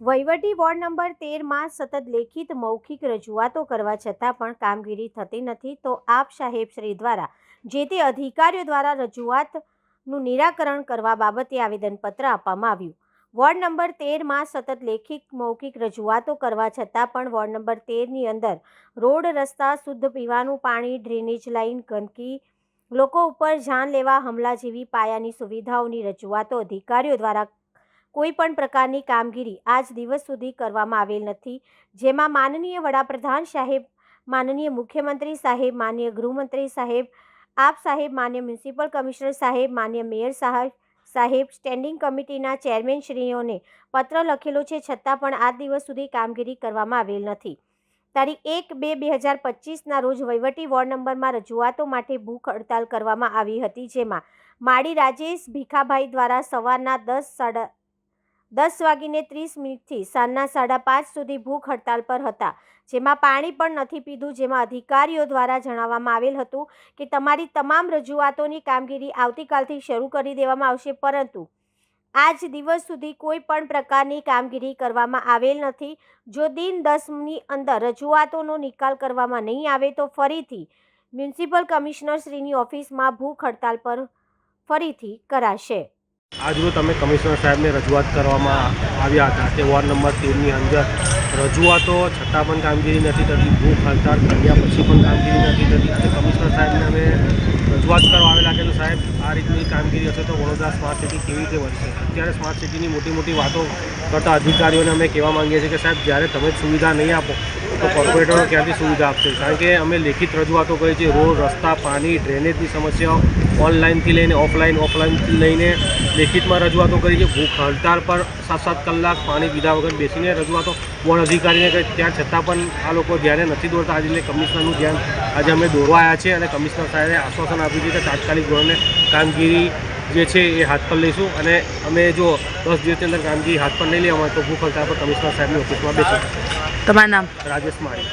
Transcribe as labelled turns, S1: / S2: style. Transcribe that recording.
S1: વહીવટી ward number 13માં સતત લેખિત મૌખિક રજૂઆતો કરવા છતાં પણ કામગીરી થતી નથી, તો આપ સાહેબશ્રી દ્વારા જે તે અધિકારીઓ દ્વારા રજૂઆતનું નિરાકરણ કરવા બાબતે આવેદનપત્ર આપવામાં આવ્યું. વોર્ડ નંબર 13માં સતત લેખિત મૌખિક રજૂઆતો કરવા છતાં પણ વોર્ડ નંબર 13ની અંદર રોડ, રસ્તા, શુદ્ધ પીવાનું પાણી, ડ્રેનેજ લાઇન, ગંદકી, લોકો ઉપર જાન લેવા હુમલા જેવી પાયાની સુવિધાઓની રજૂઆતો અધિકારીઓ દ્વારા કોઈ પણ પ્રકારની કામગીરી આજ દિવસ સુધી કરવામાં આવેલ નથી, જેમાં માનનીય વડાપ્રધાન સાહેબ, માનનીય મુખ્યમંત્રી સાહેબ, માનનીય ગૃહમંત્રી સાહેબ, આપ સાહેબ, માન્ય મ્યુનિસિપલ કમિશનર સાહેબ, માન્ય મેયર સાહેબ, સ્ટેન્ડિંગ કમિટીના ચેરમેનશ્રીઓને પત્ર લખેલો છે, છતાં પણ આજ દિવસ સુધી કામગીરી કરવામાં આવેલ નથી. તારીખ 1/2/2025ના રોજ વહીવટી વોર્ડ નંબરમાં રજૂઆતો માટે ભૂખ હડતાલ કરવામાં આવી હતી, જેમાં માળી રાજેશ ભીખાભાઈ દ્વારા સવારના 10:30 થી સાંજના 5:30 સુધી ભૂખ હડતાલ પર હતા, જેમાં પાણી પણ નથી પીધું. જેમાં અધિકારીઓ દ્વારા જણાવવામાં આવેલ હતું કે તમારી તમામ રજૂઆતોની કામગીરી આવતીકાલથી શરૂ કરી દેવામાં આવશે, પરંતુ આજ દિવસ સુધી કોઈ પણ પ્રકારની કામગીરી કરવામાં આવેલ નથી. જો દિન 10ની અંદર રજૂઆતોનો નિકાલ કરવામાં નહીં આવે તો ફરીથી મ્યુનિસિપલ કમિશનરશ્રીની ઓફિસમાં ભૂખ હડતાલ પર ફરીથી કરાશે.
S2: આજરોજ અમે કમિશનર સાહેબને રજૂઆત કરવામાં આવ્યા હતા કે વોર્ડ નંબર 13ની અંદર રજૂઆતો છતાં પણ કામગીરી નથી થતી, ભૂખ હડતાલ કર્યા પછી પણ કામગીરી નથી થતી. અને કમિશનર સાહેબને અમે રજૂઆત કરવા આવેલા કે સાહેબ આ રીતની કામગીરી હશે તો વડોદરા સ્માર્ટ સિટી કેવી રીતે વધશે. અત્યારે સ્માર્ટ સિટીની મોટી મોટી વાતો કરતા અધિકારીઓને અમે કહેવા માંગીએ છીએ કે સાહેબ જ્યારે તમે સુવિધા નહીં આપો તો કોર્પોરેટરો ક્યાંથી સુવિધા આપશે. કારણ કે અમે લેખિત રજૂઆતો કરી છે, રોડ, રસ્તા, પાણી, ડ્રેનેજની સમસ્યાઓ ઓનલાઈનથી લઈને ઓફલાઈનથી લઈને લેખિતમાં રજૂઆતો કરી છે. ભૂખ હડતાલ પર 7-7 કલાક પાણી પીધા વગર બેસીને રજૂઆતો બોર્ડ અધિકારીને કરી, ત્યાં છતાં પણ આ લોકો ધ્યાને નથી દોરતા. આજે કમિશનરનું ધ્યાન આજે અમે દોરવા આવ્યા છીએ અને કમિશનર સાહેબે આશ્વાસન આપ્યું છે કે તાત્કાલિક ધોરણે કામગીરી જે છે એ હાથ પર લઈશું અને અમે જો 10 દિવસની અંદર કામગીરી હાથ પર નહીં લેવામાં તો ભૂખ હડતાલ પર કમિશનર સાહેબની ઓફિસમાં બેસીશું.
S3: તમારું નામ?
S2: રાજેશ માળી.